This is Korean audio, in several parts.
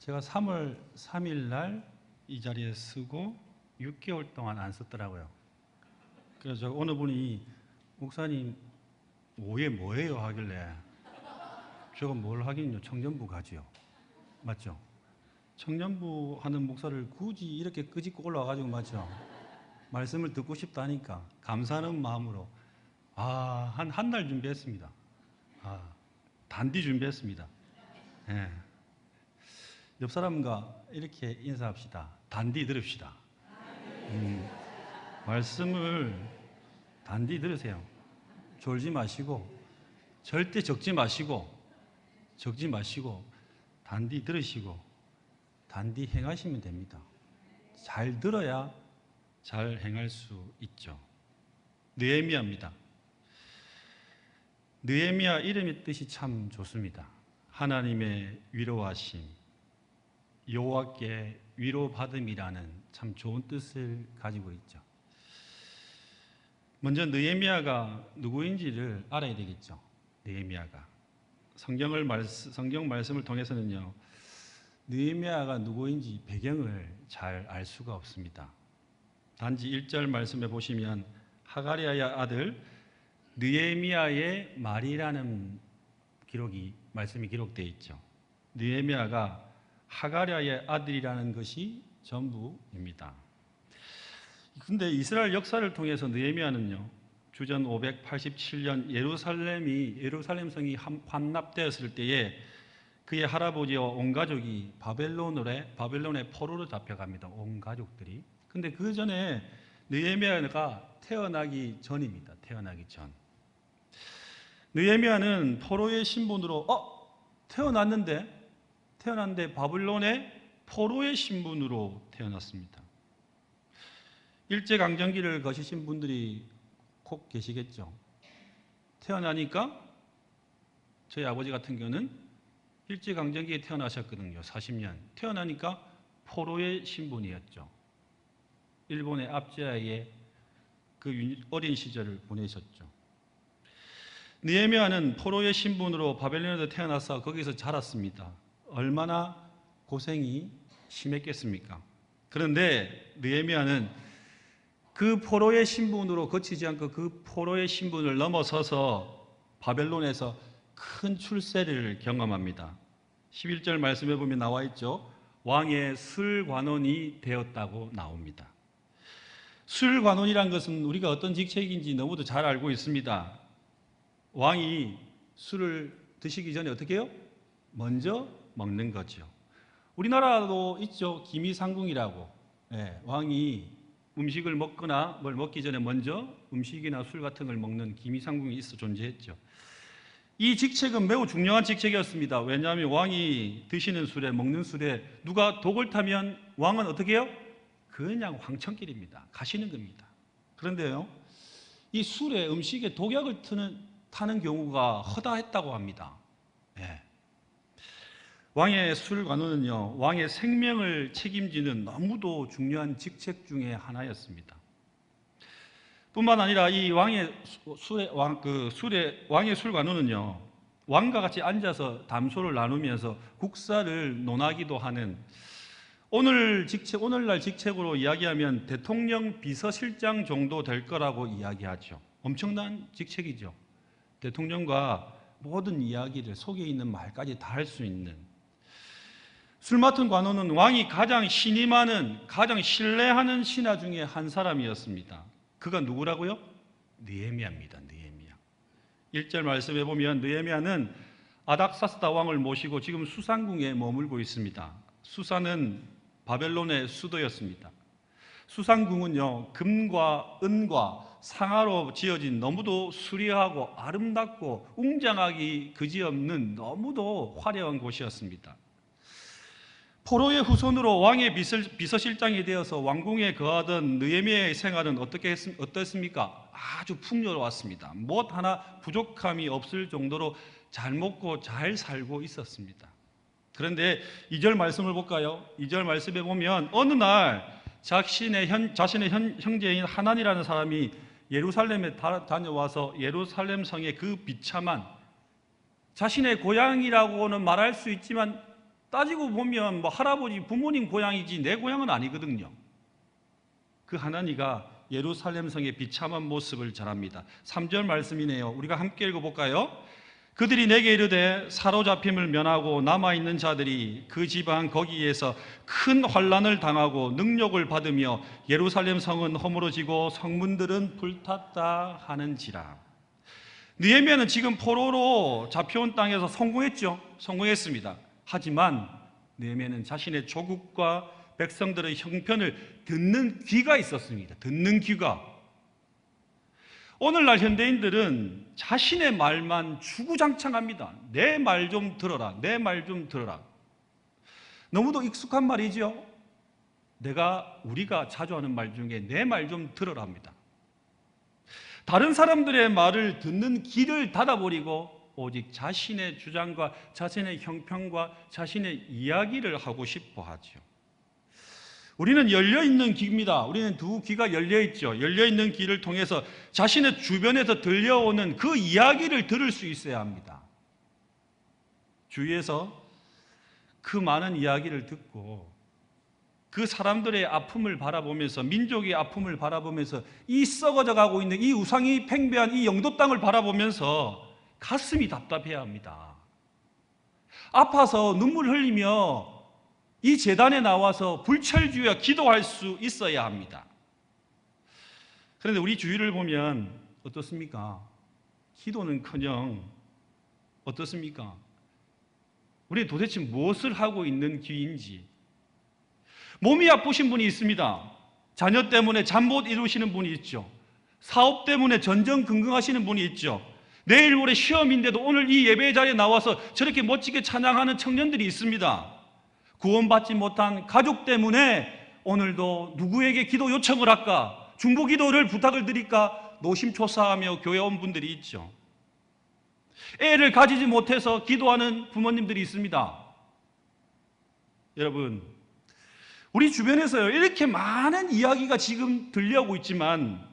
제가 3월 3일 날 이 자리에 쓰고 6개월 동안 안 썼더라고요. 그래서 어느 분이 목사님 오해 뭐예요 하길래 제가 뭘 하긴요, 청년부 가지요. 맞죠? 청년부 하는 목사를 굳이 이렇게 끄집고 올라와가지고, 맞죠? 말씀을 듣고 싶다니까 감사하는 마음으로 한 달 준비했습니다. 단디 준비했습니다. 예. 옆 사람과 이렇게 인사합시다. 단디 들읍시다. 말씀을 단디 들으세요. 졸지 마시고, 절대 적지 마시고 단디 들으시고 단디 행하시면 됩니다. 잘 들어야 잘 행할 수 있죠. 느헤미야입니다. 느헤미야 이름의 뜻이 참 좋습니다. 하나님의 위로하심, 여호와께 위로받음이라는 참 좋은 뜻을 가지고 있죠. 먼저 느헤미야가 누구인지를 알아야 되겠죠. 느헤미야가 성경 말씀을 통해서는요, 느헤미야가 누구인지 배경을 잘 알 수가 없습니다. 단지 1절 말씀에 보시면 하가랴의 아들 느헤미야의 말이라는 말씀이 기록되어 있죠. 느헤미야가 하가랴의 아들이라는 것이 전부입니다. 그런데 이스라엘 역사를 통해서 느헤미야는요, 주전 587년 예루살렘 성이 함납되었을 때에 그의 할아버지와 온 가족이 바벨론의 포로로 잡혀갑니다. 온 가족들이. 근데 그 전에 느헤미야가 태어나기 전입니다. 태어나기 전. 느헤미야는 포로의 신분으로 태어났는데 바벨론의 포로의 신분으로 태어났습니다. 일제강점기를 거치신 분들이 꼭 계시겠죠. 태어나니까 저희 아버지 같은 경우는 일제강점기에 태어나셨거든요. 40년. 태어나니까 포로의 신분이었죠. 일본의 압제하에 그 어린 시절을 보내셨죠. 느헤미야는 포로의 신분으로 바벨론에서 태어나서 거기서 자랐습니다. 얼마나 고생이 심했겠습니까? 그런데 느헤미야는 그 포로의 신분으로 거치지 않고 그 포로의 신분을 넘어서서 바벨론에서 큰 출세를 경험합니다. 11절 말씀에 보면 나와 있죠. 왕의 술관원이 되었다고 나옵니다. 술관원이란 것은 우리가 어떤 직책인지 너무도 잘 알고 있습니다. 왕이 술을 드시기 전에 어떻게 해요? 먼저 먹는 거죠. 우리나라도 있죠. 기미상궁이라고. 왕이 음식을 먹거나 뭘 먹기 전에 먼저 음식이나 술 같은 걸 먹는 기미상궁이 존재했죠. 이 직책은 매우 중요한 직책이었습니다. 왜냐하면 왕이 드시는 술에, 먹는 술에 누가 독을 타면 왕은 어떻게 해요? 그냥 황천길입니다. 가시는 겁니다. 그런데요, 이 술에, 음식에 독약을 타는 경우가 허다했다고 합니다. 왕의 술관원은요, 왕의 생명을 책임지는 너무도 중요한 직책 중에 하나였습니다. 뿐만 아니라 이 왕의 술관원은요, 왕과 같이 앉아서 담소를 나누면서 국사를 논하기도 하는, 오늘날 직책으로 이야기하면 대통령 비서실장 정도 될 거라고 이야기하죠. 엄청난 직책이죠. 대통령과 모든 이야기를, 속에 있는 말까지 다 할 수 있는. 술 맡은 관원은 왕이 가장 신임하는, 가장 신뢰하는 신하 중에 한 사람이었습니다. 그가 누구라고요? 느헤미야입니다. 느헤미야. 1절 말씀에 보면 느헤미야는 아닥사스다 왕을 모시고 지금 수산궁에 머물고 있습니다. 수산은 바벨론의 수도였습니다. 수산궁은요, 금과 은과 상아로 지어진 너무도 수려하고 아름답고 웅장하기 그지없는 너무도 화려한 곳이었습니다. 포로의 후손으로 왕의 비서실장이 되어서 왕궁에 거하던 느헤미야의 생활은 어떻습니까? 아주 풍요로웠습니다. 못 하나 부족함이 없을 정도로 잘 먹고 잘 살고 있었습니다. 그런데 2절 말씀을 볼까요? 2절 말씀에 보면 어느 날 자신의 형제인 하난이라는 사람이 예루살렘에 다녀와서 예루살렘 성의 그 비참한, 자신의 고향이라고는 말할 수 있지만 따지고 보면 할아버지 부모님 고향이지 내 고향은 아니거든요. 그 하나니가 예루살렘 성의 비참한 모습을 전합니다. 3절 말씀이네요. 우리가 함께 읽어볼까요? 그들이 내게 이르되 사로잡힘을 면하고 남아있는 자들이 그 지방 거기에서 큰 환난을 당하고 능욕을 받으며 예루살렘 성은 허물어지고 성문들은 불탔다 하는지라. 느헤미야는 지금 포로로 잡혀온 땅에서 성공했죠. 성공했습니다. 하지만 느헤미야는 자신의 조국과 백성들의 형편을 듣는 귀가 있었습니다. 듣는 귀가. 오늘날 현대인들은 자신의 말만 주구장창합니다. 내 말 좀 들어라. 내 말 좀 들어라. 너무도 익숙한 말이죠. 우리가 자주 하는 말 중에 내 말 좀 들어라 합니다. 다른 사람들의 말을 듣는 귀를 닫아버리고 오직 자신의 주장과 자신의 형편과 자신의 이야기를 하고 싶어 하죠. 우리는 열려있는 귀입니다. 우리는 두 귀가 열려있죠. 열려있는 귀를 통해서 자신의 주변에서 들려오는 그 이야기를 들을 수 있어야 합니다. 주위에서 그 많은 이야기를 듣고 그 사람들의 아픔을 바라보면서, 민족의 아픔을 바라보면서, 이 썩어져 가고 있는 이 우상이 팽배한 이 영도 땅을 바라보면서 가슴이 답답해야 합니다. 아파서 눈물 흘리며 이 제단에 나와서 불철주야 기도할 수 있어야 합니다. 그런데 우리 주위를 보면 어떻습니까? 기도는커녕 어떻습니까? 우리 도대체 무엇을 하고 있는 귀인지. 몸이 아프신 분이 있습니다. 자녀 때문에 잠 못 이루시는 분이 있죠. 사업 때문에 전전긍긍하시는 분이 있죠. 내일 모레 시험인데도 오늘 이 예배 자리에 나와서 저렇게 멋지게 찬양하는 청년들이 있습니다. 구원받지 못한 가족 때문에 오늘도 누구에게 기도 요청을 할까, 중보기도를 부탁을 드릴까 노심초사하며 교회 온 분들이 있죠. 애를 가지지 못해서 기도하는 부모님들이 있습니다. 여러분, 우리 주변에서요, 이렇게 많은 이야기가 지금 들려오고 있지만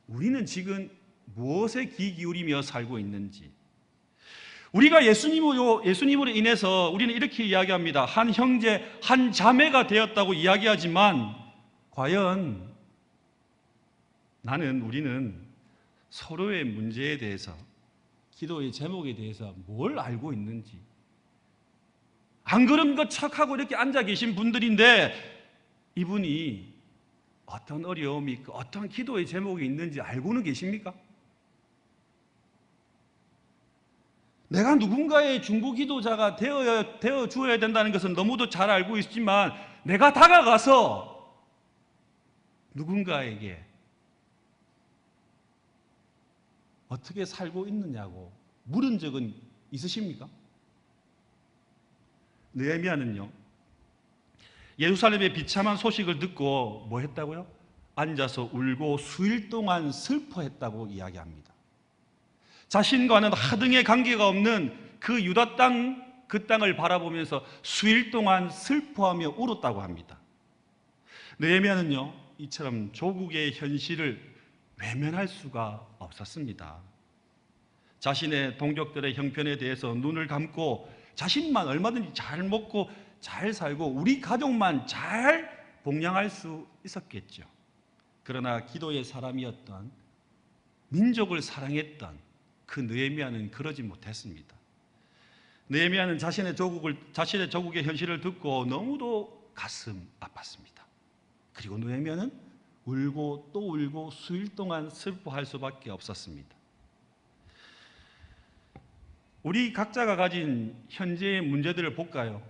우리는 지금 무엇에 귀 기울이며 살고 있는지. 우리가 예수님으로 인해서 우리는 이렇게 이야기합니다. 한 형제, 한 자매가 되었다고 이야기하지만 과연 우리는 서로의 문제에 대해서, 기도의 제목에 대해서 뭘 알고 있는지. 안 그런 것 척하고 이렇게 앉아 계신 분들인데 이분이 어떤 어려움이 있고 어떤 기도의 제목이 있는지 알고는 계십니까? 내가 누군가의 중보기도자가 되어 주어야 된다는 것은 너무도 잘 알고 있지만 내가 다가가서 누군가에게 어떻게 살고 있느냐고 물은 적은 있으십니까? 느헤미야는요, 예루살렘의 비참한 소식을 듣고 뭐 했다고요? 앉아서 울고 수일 동안 슬퍼했다고 이야기합니다. 자신과는 하등의 관계가 없는 그 유다 땅, 그 땅을 바라보면서 수일 동안 슬퍼하며 울었다고 합니다. 느헤미야는요, 이처럼 조국의 현실을 외면할 수가 없었습니다. 자신의 동족들의 형편에 대해서 눈을 감고 자신만 얼마든지 잘 먹고 잘 살고 우리 가족만 잘 봉양할 수 있었겠죠. 그러나 기도의 사람이었던, 민족을 사랑했던 그 느헤미야는 그러지 못했습니다. 느헤미야는 자신의 조국의 현실을 듣고 너무도 가슴 아팠습니다. 그리고 느헤미야는 울고 또 울고 수일 동안 슬퍼할 수밖에 없었습니다. 우리 각자가 가진 현재의 문제들을 볼까요?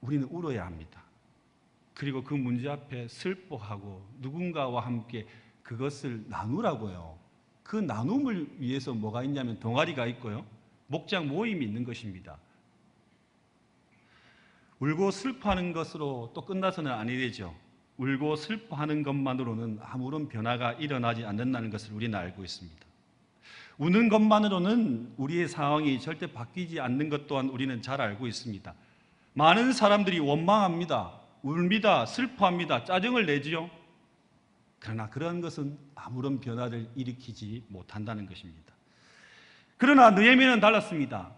우리는 울어야 합니다. 그리고 그 문제 앞에 슬퍼하고 누군가와 함께 그것을 나누라고요. 그 나눔을 위해서 뭐가 있냐면 동아리가 있고요, 목장 모임이 있는 것입니다. 울고 슬퍼하는 것으로 또 끝나서는 아니 되죠. 울고 슬퍼하는 것만으로는 아무런 변화가 일어나지 않는다는 것을 우리는 알고 있습니다. 우는 것만으로는 우리의 상황이 절대 바뀌지 않는 것 또한 우리는 잘 알고 있습니다. 많은 사람들이 원망합니다. 울니다. 슬퍼합니다. 짜증을 내지요. 그러나 그런 것은 아무런 변화를 일으키지 못한다는 것입니다. 그러나 느헤미야는 달랐습니다.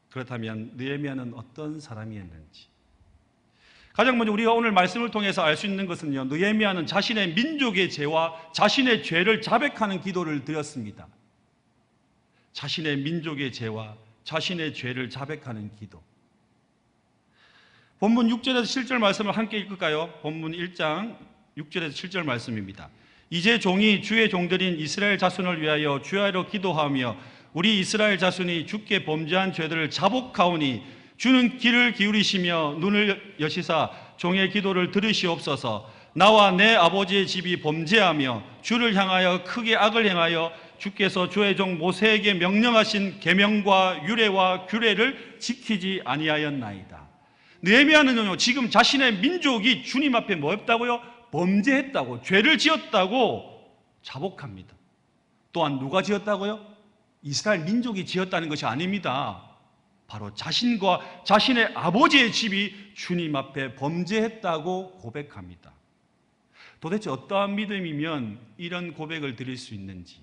그렇다면 느헤미야는 어떤 사람이었는지, 가장 먼저 우리가 오늘 말씀을 통해서 알 수 있는 것은요, 느헤미야는 자신의 민족의 죄와 자신의 죄를 자백하는 기도를 드렸습니다. 자신의 민족의 죄와 자신의 죄를 자백하는 기도. 본문 6절에서 7절 말씀을 함께 읽을까요? 본문 1장 6절에서 7절 말씀입니다. 이제 종이 주의 종들인 이스라엘 자손을 위하여 주야로 기도하며 우리 이스라엘 자손이 주께 범죄한 죄들을 자복하오니 주는 귀를 기울이시며 눈을 여시사 종의 기도를 들으시옵소서. 나와 내 아버지의 집이 범죄하며 주를 향하여 크게 악을 행하여 주께서 주의 종 모세에게 명령하신 계명과 율례와 규례를 지키지 아니하였나이다. 느헤미야는요, 지금 자신의 민족이 주님 앞에 뭐 했다고요? 범죄했다고, 죄를 지었다고 자복합니다. 또한 누가 지었다고요? 이스라엘 민족이 지었다는 것이 아닙니다. 바로 자신과 자신의 아버지의 집이 주님 앞에 범죄했다고 고백합니다. 도대체 어떠한 믿음이면 이런 고백을 드릴 수 있는지.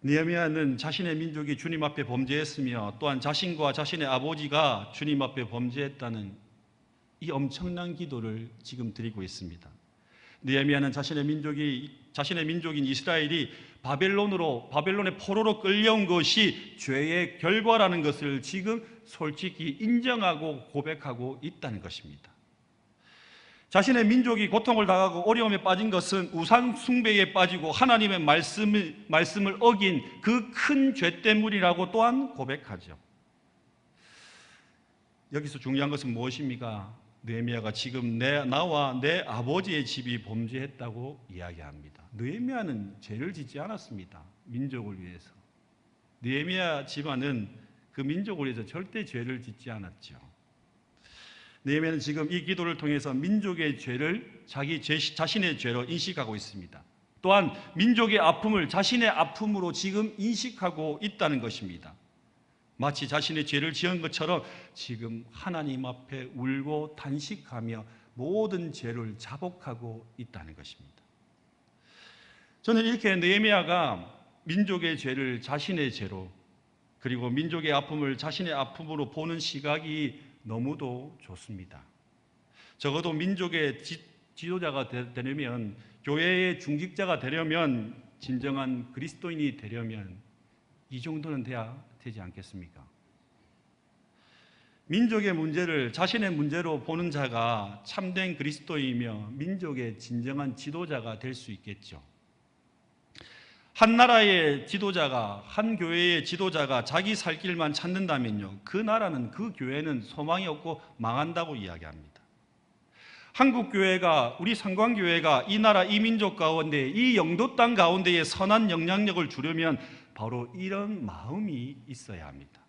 느헤미야는 자신의 민족이 주님 앞에 범죄했으며 또한 자신과 자신의 아버지가 주님 앞에 범죄했다는 이 엄청난 기도를 지금 드리고 있습니다. 느헤미야는 자신의 민족인 이스라엘이 바벨론의 포로로 끌려온 것이 죄의 결과라는 것을 지금 솔직히 인정하고 고백하고 있다는 것입니다. 자신의 민족이 고통을 당하고 어려움에 빠진 것은 우상 숭배에 빠지고 하나님의 말씀을 어긴 그 큰 죄 때문이라고 또한 고백하죠. 여기서 중요한 것은 무엇입니까? 느헤미야가 지금 나와 내 아버지의 집이 범죄했다고 이야기합니다. 느헤미야는 죄를 짓지 않았습니다. 민족을 위해서. 느헤미야 집안은 그 민족을 위해서 절대 죄를 짓지 않았죠. 느헤미야는 지금 이 기도를 통해서 민족의 죄를 자신의 죄로 인식하고 있습니다. 또한 민족의 아픔을 자신의 아픔으로 지금 인식하고 있다는 것입니다. 마치 자신의 죄를 지은 것처럼 지금 하나님 앞에 울고 탄식하며 모든 죄를 자복하고 있다는 것입니다. 저는 이렇게 느헤미야가 민족의 죄를 자신의 죄로, 그리고 민족의 아픔을 자신의 아픔으로 보는 시각이 너무도 좋습니다. 적어도 민족의 지도자가 되려면, 교회의 중직자가 되려면, 진정한 그리스도인이 되려면 이 정도는 돼야 되지 않겠습니까? 민족의 문제를 자신의 문제로 보는 자가 참된 그리스도이며 민족의 진정한 지도자가 될 수 있겠죠. 한 나라의 지도자가, 한 교회의 지도자가 자기 살 길만 찾는다면요, 그 나라는, 그 교회는 소망이 없고 망한다고 이야기합니다. 한국 교회가, 우리 상광교회가 이 나라, 이 민족 가운데, 이 영도 땅 가운데에 선한 영향력을 주려면 바로 이런 마음이 있어야 합니다.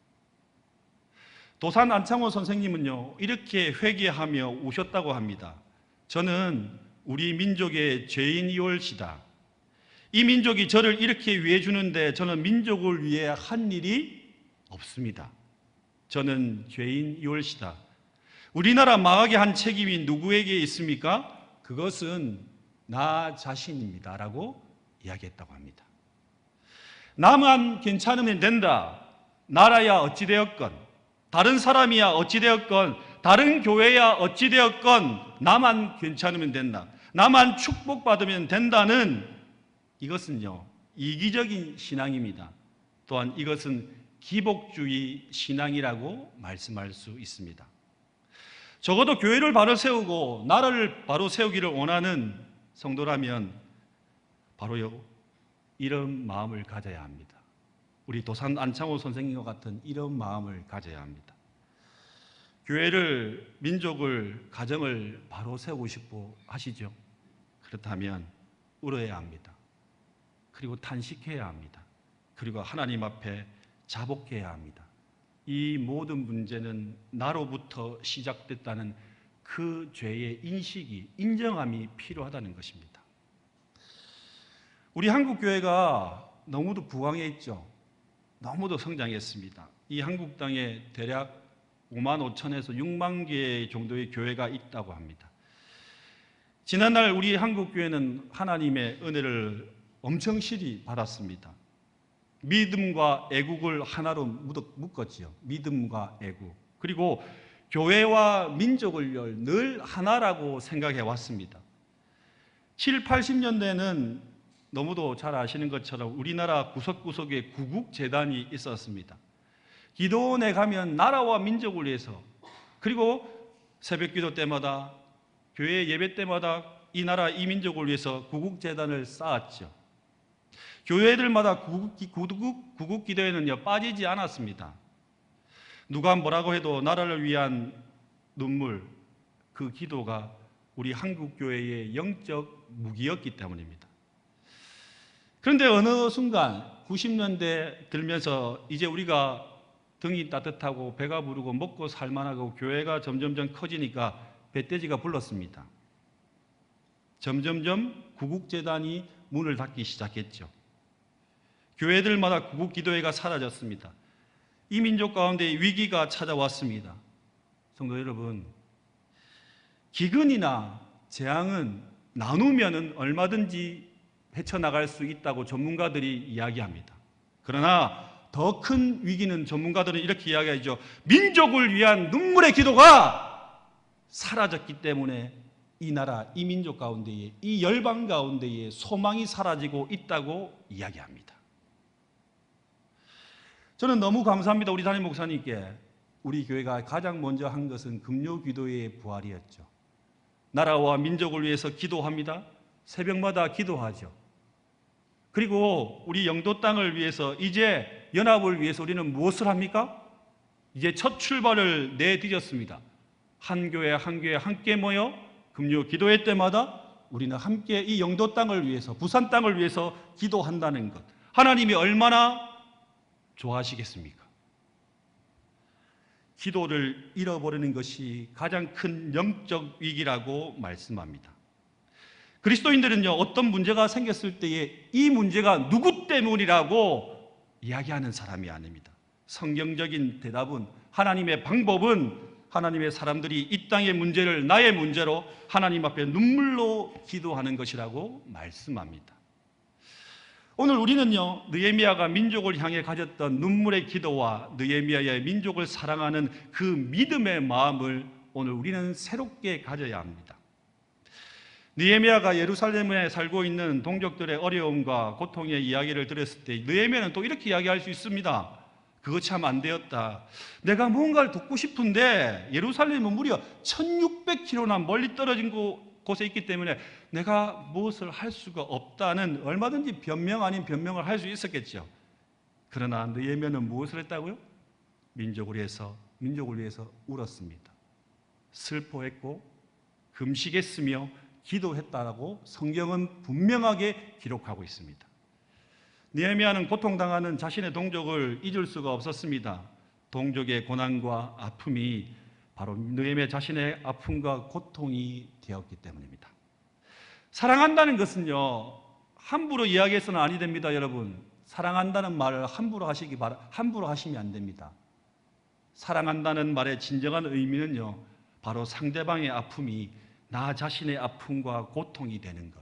도산 안창호 선생님은요, 이렇게 회개하며 우셨다고 합니다. 저는 우리 민족의 죄인이올시다. 이 민족이 저를 이렇게 위해 주는데 저는 민족을 위해 한 일이 없습니다. 저는 죄인이올시다. 우리나라 망하게 한 책임이 누구에게 있습니까? 그것은 나 자신입니다 라고 이야기했다고 합니다. 나만 괜찮으면 된다. 나라야 어찌되었건, 다른 사람이야 어찌되었건, 다른 교회야 어찌되었건 나만 괜찮으면 된다. 나만 축복받으면 된다는, 이것은요, 이기적인 신앙입니다. 또한 이것은 기복주의 신앙이라고 말씀할 수 있습니다. 적어도 교회를 바로 세우고 나라를 바로 세우기를 원하는 성도라면 바로요, 이런 마음을 가져야 합니다. 우리 도산 안창호 선생님과 같은 이런 마음을 가져야 합니다. 교회를, 민족을, 가정을 바로 세우고 싶어 하시죠? 그렇다면 울어야 합니다. 그리고 탄식해야 합니다. 그리고 하나님 앞에 자복해야 합니다. 이 모든 문제는 나로부터 시작됐다는 그 죄의 인식이, 인정함이 필요하다는 것입니다. 우리 한국교회가 너무도 부강해 있죠. 너무도 성장했습니다. 이 한국 땅에 대략 5만 5천에서 6만 개 정도의 교회가 있다고 합니다. 지난날 우리 한국교회는 하나님의 은혜를 엄청 실히 받았습니다. 믿음과 애국을 하나로 묶었지요. 믿음과 애국. 그리고 교회와 민족을 늘 하나라고 생각해 왔습니다. 7, 80년대는 너무도 잘 아시는 것처럼 우리나라 구석구석에 구국재단이 있었습니다. 기도원에 가면 나라와 민족을 위해서, 그리고 새벽기도 때마다, 교회 예배 때마다 이 나라 이 민족을 위해서 구국재단을 쌓았죠. 교회들마다 구국기도에는요 빠지지 않았습니다. 누가 뭐라고 해도 나라를 위한 눈물, 그 기도가 우리 한국교회의 영적 무기였기 때문입니다. 그런데 어느 순간 90년대 들면서 이제 우리가 등이 따뜻하고 배가 부르고 먹고 살만하고 교회가 점점점 커지니까 배돼지가 불렀습니다. 점점점 구국재단이 문을 닫기 시작했죠. 교회들마다 구국기도회가 사라졌습니다. 이 민족 가운데 위기가 찾아왔습니다. 성도 여러분, 기근이나 재앙은 나누면 얼마든지 헤쳐나갈 수 있다고 전문가들이 이야기합니다. 그러나 더 큰 위기는 전문가들은 이렇게 이야기하죠. 민족을 위한 눈물의 기도가 사라졌기 때문에 이 나라, 이 민족 가운데에, 이 열방 가운데에 소망이 사라지고 있다고 이야기합니다. 저는 너무 감사합니다. 우리 담임 목사님께 우리 교회가 가장 먼저 한 것은 금요기도회의 부활이었죠. 나라와 민족을 위해서 기도합니다. 새벽마다 기도하죠. 그리고 우리 영도 땅을 위해서, 이제 연합을 위해서 우리는 무엇을 합니까? 이제 첫 출발을 내딛었습니다. 한 교회 한 교회 함께 모여 금요기도회 때마다 우리는 함께 이 영도 땅을 위해서, 부산 땅을 위해서 기도한다는 것, 하나님이 얼마나 좋아하시겠습니까? 기도를 잃어버리는 것이 가장 큰 영적 위기라고 말씀합니다. 그리스도인들은요, 어떤 문제가 생겼을 때에 이 문제가 누구 때문이라고 이야기하는 사람이 아닙니다. 성경적인 대답은, 하나님의 방법은, 하나님의 사람들이 이 땅의 문제를 나의 문제로 하나님 앞에 눈물로 기도하는 것이라고 말씀합니다. 오늘 우리는요, 느헤미야가 민족을 향해 가졌던 눈물의 기도와 느헤미야의 민족을 사랑하는 그 믿음의 마음을 오늘 우리는 새롭게 가져야 합니다. 느헤미야가 예루살렘에 살고 있는 동족들의 어려움과 고통의 이야기를 들었을 때 느헤미야는 또 이렇게 이야기할 수 있습니다. 그거 참 안 되었다. 내가 뭔가를 돕고 싶은데 예루살렘은 무려 1600km나 멀리 떨어진 곳에 있기 때문에 내가 무엇을 할 수가 없다는 얼마든지 변명 아닌 변명을 할 수 있었겠죠. 그러나 느헤미야는 무엇을 했다고요? 민족을 위해서 울었습니다. 슬퍼했고 금식했으며 기도했다라고 성경은 분명하게 기록하고 있습니다. 느헤미야는 고통당하는 자신의 동족을 잊을 수가 없었습니다. 동족의 고난과 아픔이 바로 느헤미야 자신의 아픔과 고통이 되었기 때문입니다. 사랑한다는 것은요, 함부로 이야기해서는 아니 됩니다, 여러분. 사랑한다는 말을 함부로 하시면 안 됩니다. 사랑한다는 말의 진정한 의미는요, 바로 상대방의 아픔이 나 자신의 아픔과 고통이 되는 것,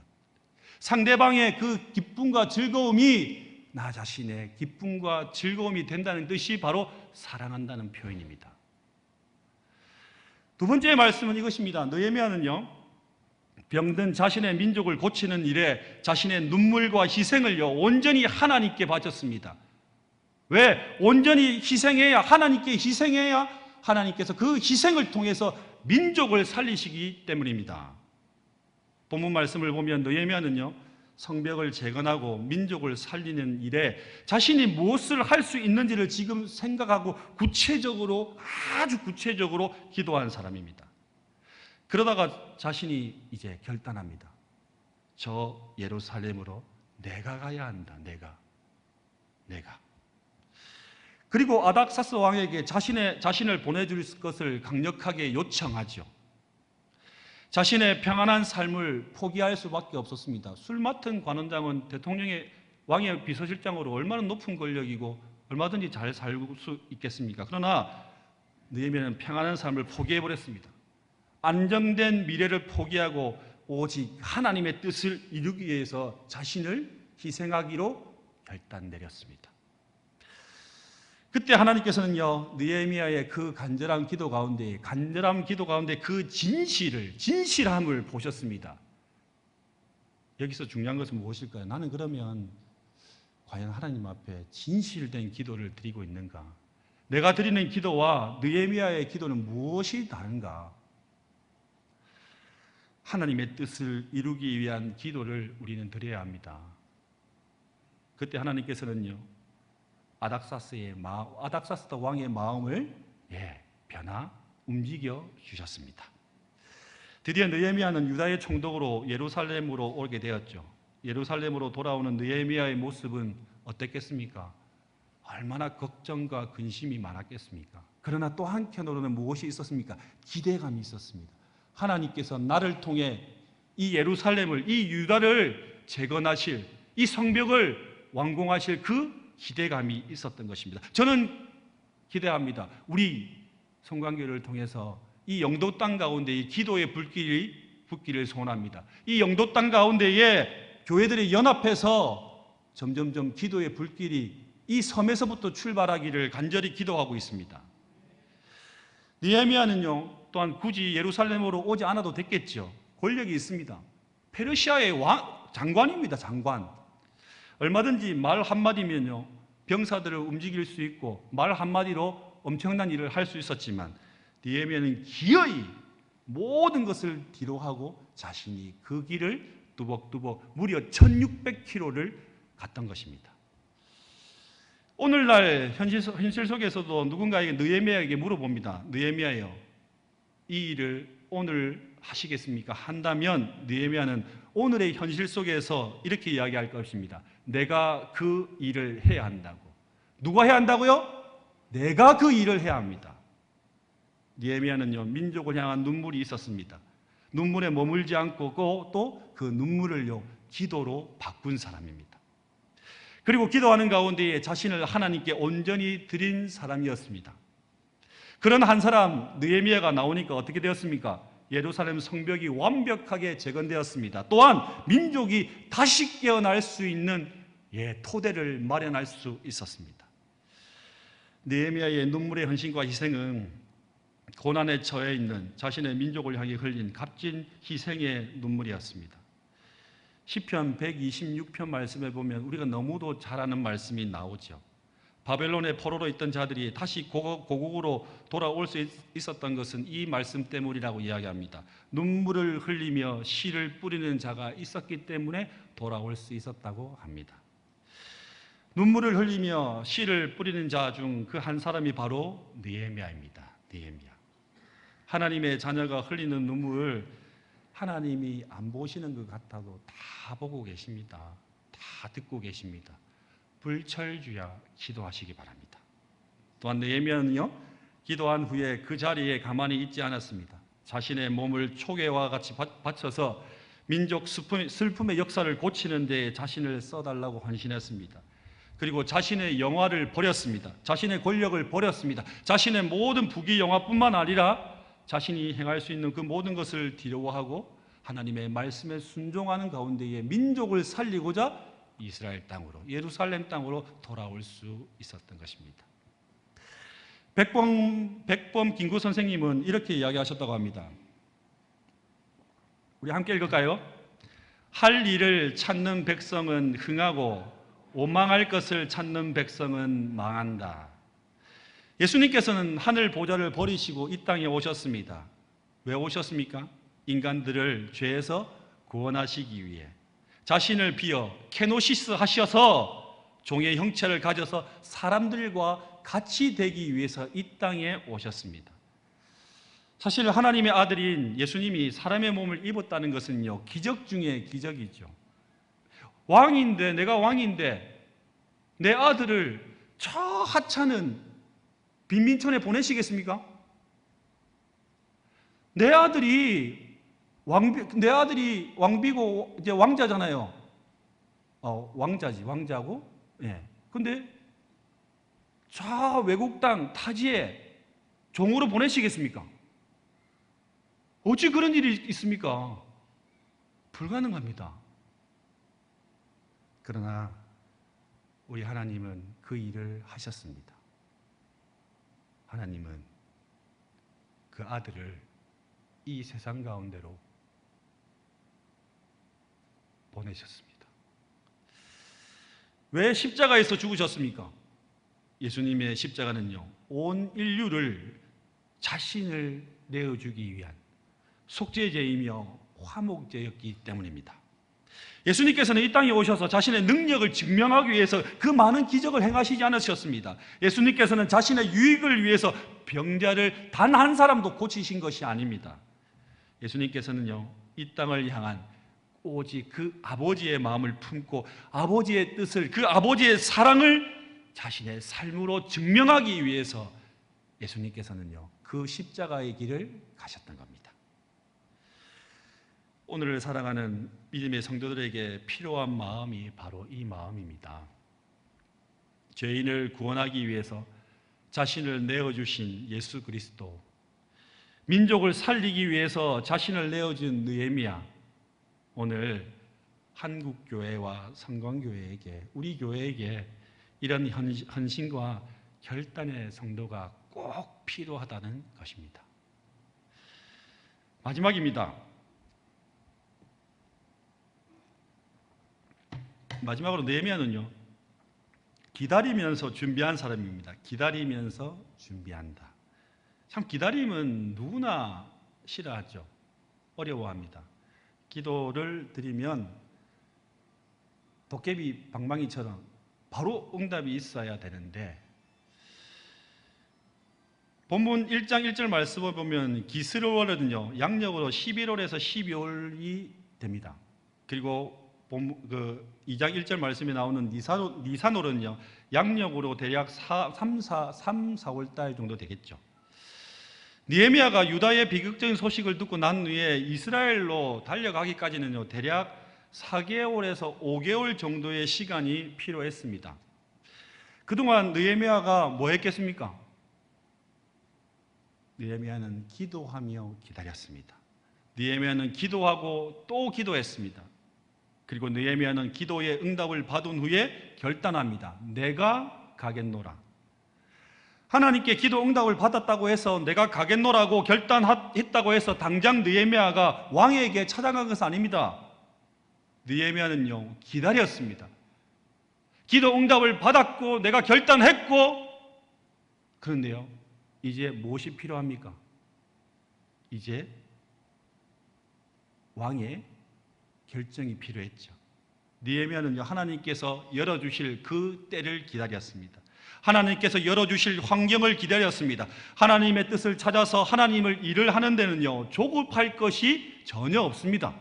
상대방의 그 기쁨과 즐거움이 나 자신의 기쁨과 즐거움이 된다는 뜻이 바로 사랑한다는 표현입니다. 두 번째 말씀은 이것입니다. 느헤미야는요, 병든 자신의 민족을 고치는 일에 자신의 눈물과 희생을요 온전히 하나님께 바쳤습니다. 왜? 온전히 희생해야, 하나님께 희생해야 하나님께서 그 희생을 통해서 민족을 살리시기 때문입니다. 본문 말씀을 보면 느헤미야는요, 성벽을 재건하고 민족을 살리는 일에 자신이 무엇을 할 수 있는지를 지금 생각하고 아주 구체적으로 기도한 사람입니다. 그러다가 자신이 이제 결단합니다. 저 예루살렘으로 내가 가야 한다. 내가. 그리고 아닥사스 왕에게 자신을 보내줄 것을 강력하게 요청하죠. 자신의 평안한 삶을 포기할 수밖에 없었습니다. 술 맡은 관원장은 대통령의 왕의 비서실장으로 얼마나 높은 권력이고 얼마든지 잘 살 수 있겠습니까? 그러나 느헤미야는 평안한 삶을 포기해버렸습니다. 안정된 미래를 포기하고 오직 하나님의 뜻을 이루기 위해서 자신을 희생하기로 결단 내렸습니다. 그때 하나님께서는요, 느헤미야의 그 간절한 기도 가운데 그 진실함을 보셨습니다. 여기서 중요한 것은 무엇일까요? 나는 그러면 과연 하나님 앞에 진실된 기도를 드리고 있는가? 내가 드리는 기도와 느헤미야의 기도는 무엇이 다른가? 하나님의 뜻을 이루기 위한 기도를 우리는 드려야 합니다. 그때 하나님께서는요, 아닥사스 왕의 마음을 움직여 주셨습니다. 드디어 느헤미야는 유다의 총독으로 예루살렘으로 오게 되었죠. 예루살렘으로 돌아오는 느헤미야의 모습은 어땠겠습니까? 얼마나 걱정과 근심이 많았겠습니까? 그러나 또 한편으로는 무엇이 있었습니까? 기대감이 있었습니다. 하나님께서 나를 통해 이 예루살렘을, 이 유다를 재건하실, 이 성벽을 완공하실 그 기대감이 있었던 것입니다. 저는 기대합니다. 우리 성관교를 통해서 이 영도 땅 가운데 이 기도의 불길을 소원합니다. 이 영도 땅 가운데에 교회들이 연합해서 점점점 기도의 불길이 이 섬에서부터 출발하기를 간절히 기도하고 있습니다. 느헤미야는요, 또한 굳이 예루살렘으로 오지 않아도 됐겠죠. 권력이 있습니다. 페르시아의 장관입니다. 장관. 얼마든지 말 한마디면요, 병사들을 움직일 수 있고 말 한마디로 엄청난 일을 할 수 있었지만 느헤미야는 기어이 모든 것을 뒤로하고 자신이 그 길을 뚜벅뚜벅 무려 1600km를 갔던 것입니다. 오늘날 현실 속에서도 누군가에게 느헤미야에게 물어봅니다. 느헤미야요, 이 일을 오늘 하시겠습니까? 한다면 느헤미야는 오늘의 현실 속에서 이렇게 이야기할 것입니다. 내가 그 일을 해야 한다고. 누가 해야 한다고요? 내가 그 일을 해야 합니다. 느헤미야는요, 민족을 향한 눈물이 있었습니다. 눈물에 머물지 않고 또 그 눈물을요, 기도로 바꾼 사람입니다. 그리고 기도하는 가운데에 자신을 하나님께 온전히 드린 사람이었습니다. 그런 한 사람 느헤미야가 나오니까 어떻게 되었습니까? 예루살렘 성벽이 완벽하게 재건되었습니다. 또한 민족이 다시 깨어날 수 있는 토대를 마련할 수 있었습니다. 느헤미야의 눈물의 헌신과 희생은 고난에 처해 있는 자신의 민족을 향해 흘린 값진 희생의 눈물이었습니다. 시편 126편 말씀에 보면 우리가 너무도 잘 아는 말씀이 나오죠. 바벨론의 포로로 있던 자들이 다시 고국으로 돌아올 수 있었던 것은 이 말씀 때문이라고 이야기합니다. 눈물을 흘리며 씨를 뿌리는 자가 있었기 때문에 돌아올 수 있었다고 합니다. 눈물을 흘리며 씨를 뿌리는 자 중 그 한 사람이 바로 느헤미야입니다. 느헤미야. 하나님의 자녀가 흘리는 눈물을 하나님이 안 보시는 것 같아도 다 보고 계십니다. 다 듣고 계십니다. 불철주야 기도하시기 바랍니다. 또한 느헤미야는요, 기도한 후에 그 자리에 가만히 있지 않았습니다. 자신의 몸을 초계와 같이 바쳐서 민족 슬픔의 역사를 고치는 데에 자신을 써달라고 헌신했습니다. 그리고 자신의 영화를 버렸습니다. 자신의 권력을 버렸습니다. 자신의 모든 부귀 영화뿐만 아니라 자신이 행할 수 있는 그 모든 것을 뒤로하고 하나님의 말씀에 순종하는 가운데에 민족을 살리고자 이스라엘 땅으로, 예루살렘 땅으로 돌아올 수 있었던 것입니다. 백범 김구 선생님은 이렇게 이야기하셨다고 합니다. 우리 함께 읽을까요? 할 일을 찾는 백성은 흥하고 오망할 것을 찾는 백성은 망한다. 예수님께서는 하늘 보좌를 버리시고 이 땅에 오셨습니다. 왜 오셨습니까? 인간들을 죄에서 구원하시기 위해 자신을 비어 케노시스 하셔서 종의 형체를 가져서 사람들과 같이 되기 위해서 이 땅에 오셨습니다. 사실 하나님의 아들인 예수님이 사람의 몸을 입었다는 것은요, 기적 중에 기적이죠. 내가 왕인데 내 아들을 저 하찮은 빈민촌에 보내시겠습니까? 내 아들이 왕비고 이제 왕자잖아요. 왕자고. 예. 근데 저 외국 땅 타지에 종으로 보내시겠습니까? 어찌 그런 일이 있습니까? 불가능합니다. 그러나 우리 하나님은 그 일을 하셨습니다. 하나님은 그 아들을 이 세상 가운데로 보내셨습니다. 왜 십자가에서 죽으셨습니까? 예수님의 십자가는요, 온 인류를 자신을 내어주기 위한 속죄제이며 화목제였기 때문입니다. 예수님께서는 이 땅에 오셔서 자신의 능력을 증명하기 위해서 그 많은 기적을 행하시지 않으셨습니다. 예수님께서는 자신의 유익을 위해서 병자를 단 한 사람도 고치신 것이 아닙니다. 예수님께서는요, 이 땅을 향한 오직 그 아버지의 마음을 품고 아버지의 뜻을, 그 아버지의 사랑을 자신의 삶으로 증명하기 위해서 예수님께서는요, 그 십자가의 길을 가셨던 겁니다. 오늘을 살아가는 믿음의 성도들에게 필요한 마음이 바로 이 마음입니다. 죄인을 구원하기 위해서 자신을 내어주신 예수 그리스도, 민족을 살리기 위해서 자신을 내어준 느헤미야, 오늘 한국교회와 성광교회에게, 우리 교회에게 이런 헌신과 결단의 성도가 꼭 필요하다는 것입니다. 마지막입니다. 마지막으로 느헤미야는요, 기다리면서 준비한 사람입니다. 기다리면서 준비한다. 참 기다림은 누구나 싫어하죠. 어려워합니다. 기도를 드리면 도깨비 방망이처럼 바로 응답이 있어야 되는데, 본문 1장 1절 말씀을 보면 기스르월은요, 양력으로 11월에서 12월이 됩니다. 그리고 2장 1절 말씀에 나오는 니산월은요, 양력으로 대략 3-4월 달 정도 되겠죠. 느헤미야가 유다의 비극적인 소식을 듣고 난 후에 이스라엘로 달려가기까지는요, 대략 4개월에서 5개월 정도의 시간이 필요했습니다. 그동안 느헤미야가 뭐 했겠습니까? 느헤미야는 기도하며 기다렸습니다. 느헤미야는 기도하고 또 기도했습니다. 그리고 느헤미야는 기도의 응답을 받은 후에 결단합니다. 내가 가겠노라. 하나님께 기도 응답을 받았다고 해서 내가 가겠노라고 결단했다고 해서 당장 느헤미야가 왕에게 찾아간 것은 아닙니다. 느헤미야는요, 기다렸습니다. 기도 응답을 받았고 내가 결단했고, 그런데요, 이제 무엇이 필요합니까? 이제 왕의 결정이 필요했죠. 느헤미야는요, 하나님께서 열어주실 그 때를 기다렸습니다. 하나님께서 열어주실 환경을 기다렸습니다. 하나님의 뜻을 찾아서 하나님을 일을 하는 데는요, 조급할 것이 전혀 없습니다.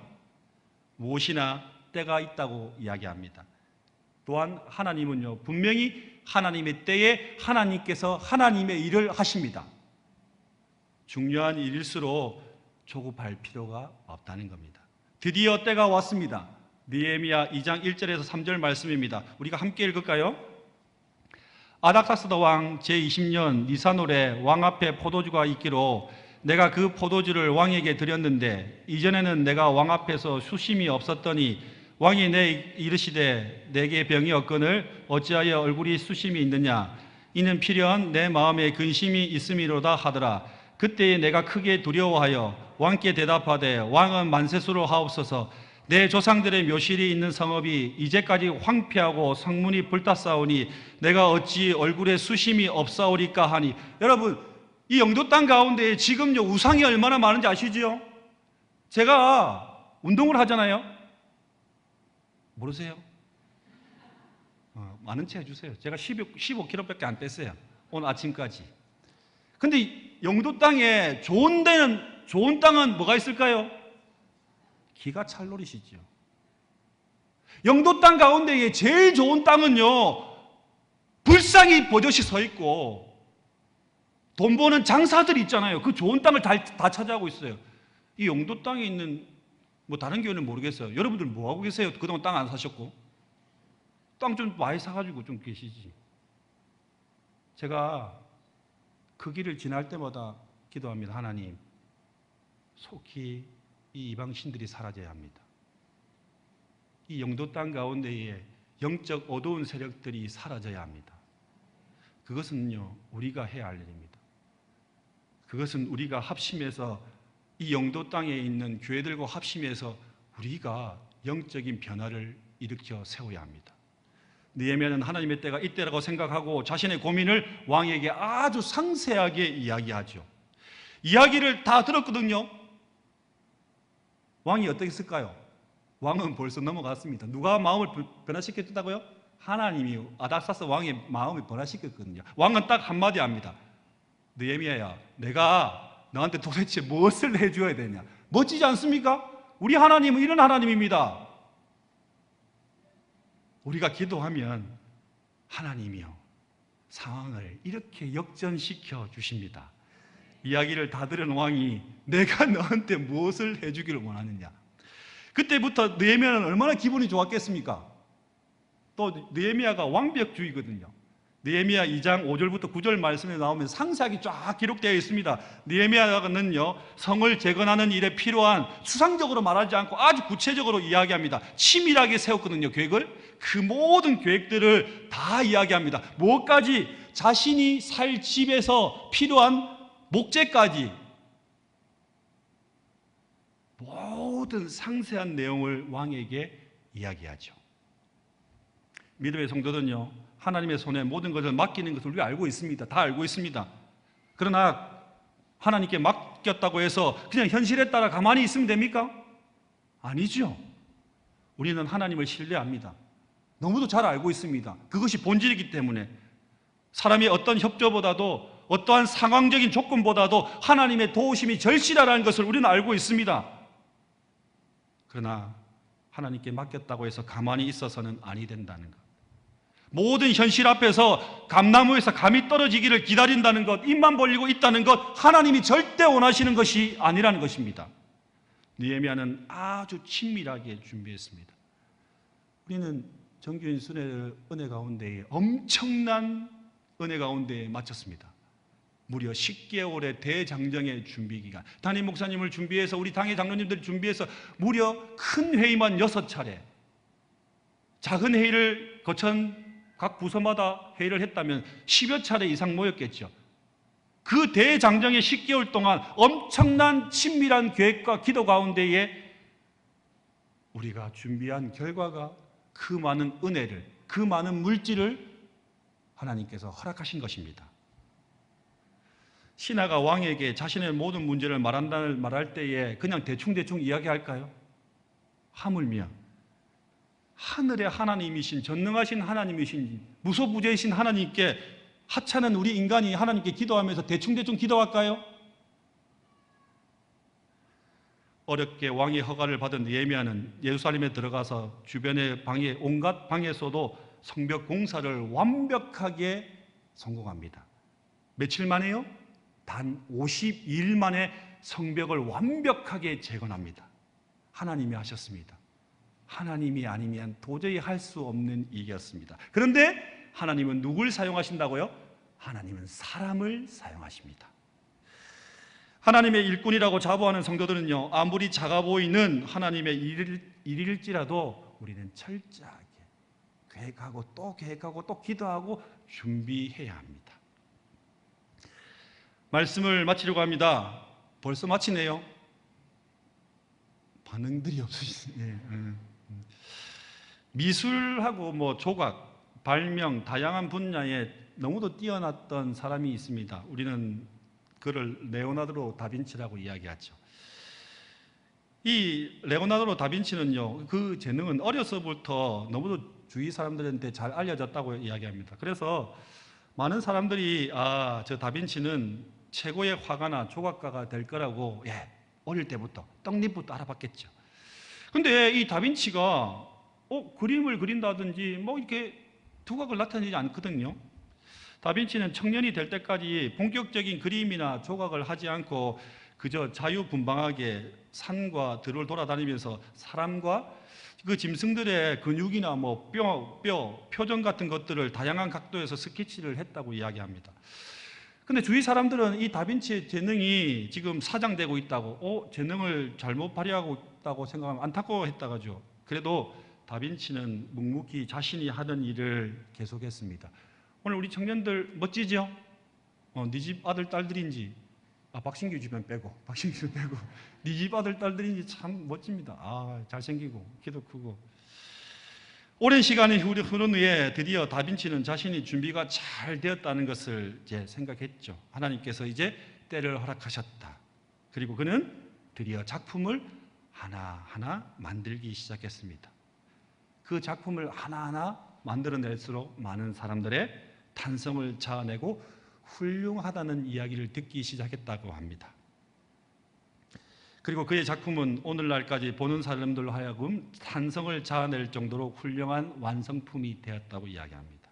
무엇이나 때가 있다고 이야기합니다. 또한 하나님은요, 분명히 하나님의 때에 하나님께서 하나님의 일을 하십니다. 중요한 일일수록 조급할 필요가 없다는 겁니다. 드디어 때가 왔습니다. 느헤미야 2장 1절에서 3절 말씀입니다. 우리가 함께 읽을까요? 아닥사스다 왕 제20년 니산월에 왕 앞에 포도주가 있기로 내가 그 포도주를 왕에게 드렸는데, 이전에는 내가 왕 앞에서 수심이 없었더니 왕이 내 이르시되 내게 병이 없거늘 어찌하여 얼굴이 수심이 있느냐? 이는 필연 내 마음에 근심이 있음이로다 하더라. 그때에 내가 크게 두려워하여 왕께 대답하되, 왕은 만세수로 하옵소서. 내 조상들의 묘실이 있는 성읍이 이제까지 황폐하고 성문이 불탔사오니 내가 어찌 얼굴에 수심이 없사오리까 하니. 여러분, 이 영도 땅 가운데 지금요, 우상이 얼마나 많은지 아시죠? 제가 운동을 하잖아요. 모르세요? 많은 채 해주세요. 제가 15kg밖에 안 뺐어요, 오늘 아침까지. 근데 영도 땅에 좋은 땅은 뭐가 있을까요? 기가 찰 노릇이죠. 영도 땅 가운데에 제일 좋은 땅은요, 불상이 버젓이 서 있고 돈 버는 장사들이 있잖아요. 그 좋은 땅을 다 차지하고 있어요. 이 영도 땅에 있는 다른 교회는 모르겠어요. 여러분들 뭐 하고 계세요? 그동안 땅 안 사셨고. 땅 좀 많이 사가지고 좀 계시지. 제가 그 길을 지날 때마다 기도합니다. 하나님, 속히 이 이방신들이 사라져야 합니다. 이 영도 땅 가운데에 영적 어두운 세력들이 사라져야 합니다. 그것은요, 우리가 해야 할 일입니다. 그것은 우리가 합심해서 이 영도 땅에 있는 교회들과 합심해서 우리가 영적인 변화를 일으켜 세워야 합니다. 느헤미야는 하나님의 때가 이때라고 생각하고 자신의 고민을 왕에게 아주 상세하게 이야기하죠. 이야기를 다 들었거든요. 왕이 어떻게 했을까요? 왕은 벌써 넘어갔습니다. 누가 마음을 변화시켰다고요? 하나님이 아닥사스 왕의 마음을 변화시켰거든요. 왕은 딱 한마디 합니다. 느헤미야야, 내가 너한테 도대체 무엇을 해줘야 되냐? 멋지지 않습니까? 우리 하나님은 이런 하나님입니다. 우리가 기도하면 하나님이요 상황을 이렇게 역전시켜 주십니다. 이야기를 다 들은 왕이 내가 너한테 무엇을 해주기를 원하느냐? 그때부터 느헤미야는 얼마나 기분이 좋았겠습니까? 또 느헤미야가 완벽주의거든요. 느헤미야 2장 5절부터 9절 말씀에 나오면 상세하게 쫙 기록되어 있습니다. 느헤미야는요 성을 재건하는 일에 필요한 수상적으로 말하지 않고 아주 구체적으로 이야기합니다. 치밀하게 세웠거든요. 계획을. 그 모든 계획들을 다 이야기합니다. 뭐까지? 자신이 살 집에서 필요한 목재까지 모든 상세한 내용을 왕에게 이야기하죠. 믿음의 성도들은요 하나님의 손에 모든 것을 맡기는 것을 우리가 알고 있습니다. 다 알고 있습니다. 그러나 하나님께 맡겼다고 해서 그냥 현실에 따라 가만히 있으면 됩니까? 아니죠. 우리는 하나님을 신뢰합니다. 너무도 잘 알고 있습니다. 그것이 본질이기 때문에 사람이 어떤 협조보다도 어떠한 상황적인 조건보다도 하나님의 도우심이 절실하다는 것을 우리는 알고 있습니다. 그러나 하나님께 맡겼다고 해서 가만히 있어서는 아니 된다는 것. 모든 현실 앞에서 감나무에서 감이 떨어지기를 기다린다는 것, 입만 벌리고 있다는 것, 하나님이 절대 원하시는 것이 아니라는 것입니다. 느헤미야는 아주 친밀하게 준비했습니다. 우리는 정규인 순회를 은혜 가운데에 엄청난 은혜 가운데에 마쳤습니다. 무려 10개월의 대장정의 준비 기간. 담임 목사님을 준비해서 우리 당의 장로님들을 준비해서 무려 큰 회의만 6차례, 작은 회의를 거쳐 각 부서마다 회의를 했다면 10여 차례 이상 모였겠죠. 그 대장정의 10개월 동안 엄청난 친밀한 계획과 기도 가운데에 우리가 준비한 결과가 그 많은 은혜를, 그 많은 물질을 하나님께서 허락하신 것입니다. 신하가 왕에게 자신의 모든 문제를 말할 때에 그냥 대충 이야기할까요? 하물며 하늘의 하나님이신, 전능하신 하나님이신, 무소부재이신 하나님께 하찮은 우리 인간이 하나님께 기도하면서 대충 기도할까요? 어렵게 왕의 허가를 받은 느헤미야는 예루살렘에 들어가서 주변의 방에, 온갖 방에서도 성벽 공사를 완벽하게 성공합니다. 며칠 만에요? 단 52일 만에 성벽을 완벽하게 재건합니다. 하나님이 하셨습니다. 하나님이 아니면 도저히 할 수 없는 일이었습니다. 그런데 하나님은 누굴 사용하신다고요? 하나님은 사람을 사용하십니다. 하나님의 일꾼이라고 자부하는 성도들은요, 아무리 작아 보이는 하나님의 일일지라도 우리는 철저하게 계획하고 또 계획하고 또 기도하고 준비해야 합니다. 말씀을 마치려고 합니다. 벌써 마치네요. 반응들이 없으시네. 미술하고 조각, 발명, 다양한 분야에 너무도 뛰어났던 사람이 있습니다. 우리는 그를 레오나르도 다빈치라고 이야기하죠. 이 레오나르도 다빈치는요, 그 재능은 어려서부터 너무도 주위 사람들한테 잘 알려졌다고 이야기합니다. 그래서 많은 사람들이 저 다빈치는 최고의 화가나 조각가가 될 거라고 어릴 때부터 떡잎부터 알아봤겠죠. 근데 이 다빈치가 그림을 그린다든지 이렇게 두각을 나타내지 않거든요. 다빈치는 청년이 될 때까지 본격적인 그림이나 조각을 하지 않고 그저 자유분방하게 산과 들을 돌아다니면서 사람과 그 짐승들의 근육이나 뼈, 표정 같은 것들을 다양한 각도에서 스케치를 했다고 이야기합니다. 근데 주위 사람들은 이 다빈치의 재능이 지금 사장되고 있다고, 재능을 잘못 발휘하고 있다고 생각하면 안타까워했다가죠. 그래도 다빈치는 묵묵히 자신이 하던 일을 계속했습니다. 오늘 우리 청년들 멋지죠? 네 집 아들, 딸들인지 박신규 집은 빼고, 박신규 집은 빼고. 네 집 아들, 딸들이 참 멋집니다. 잘생기고, 키도 크고. 오랜 시간이 흐른 후에 드디어 다빈치는 자신이 준비가 잘 되었다는 것을 이제 생각했죠. 하나님께서 이제 때를 허락하셨다. 그리고 그는 드디어 작품을 하나하나 만들기 시작했습니다. 그 작품을 하나하나 만들어낼수록 많은 사람들의 탄성을 자아내고 훌륭하다는 이야기를 듣기 시작했다고 합니다. 그리고 그의 작품은 오늘날까지 보는 사람들로 하여금 탄성을 자아낼 정도로 훌륭한 완성품이 되었다고 이야기합니다.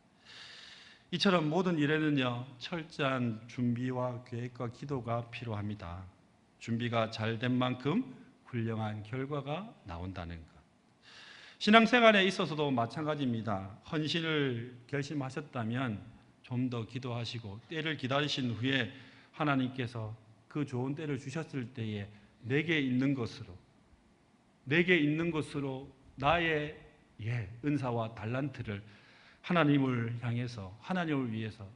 이처럼 모든 일에는요, 철저한 준비와 계획과 기도가 필요합니다. 준비가 잘 된 만큼 훌륭한 결과가 나온다는 것. 신앙생활에 있어서도 마찬가지입니다. 헌신을 결심하셨다면 좀 더 기도하시고 때를 기다리신 후에 하나님께서 그 좋은 때를 주셨을 때에 내게 있는 것으로 나의 은사와 달란트를 하나님을 향해서, 하나님을 위해서,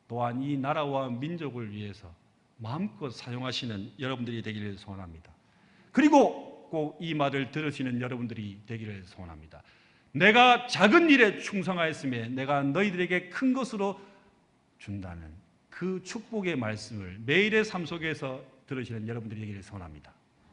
또한 이 나라와 민족을 위해서 마음껏 사용하시는 여러분들이 되기를 소원합니다. 그리고 꼭 이 말을 들으시는 여러분들이 되기를 소원합니다. 내가 작은 일에 충성하였음에 내가 너희들에게 큰 것으로 준다는 그 축복의 말씀을 매일의 삶 속에서 들으시는 여러분들이 되기를 소원합니다.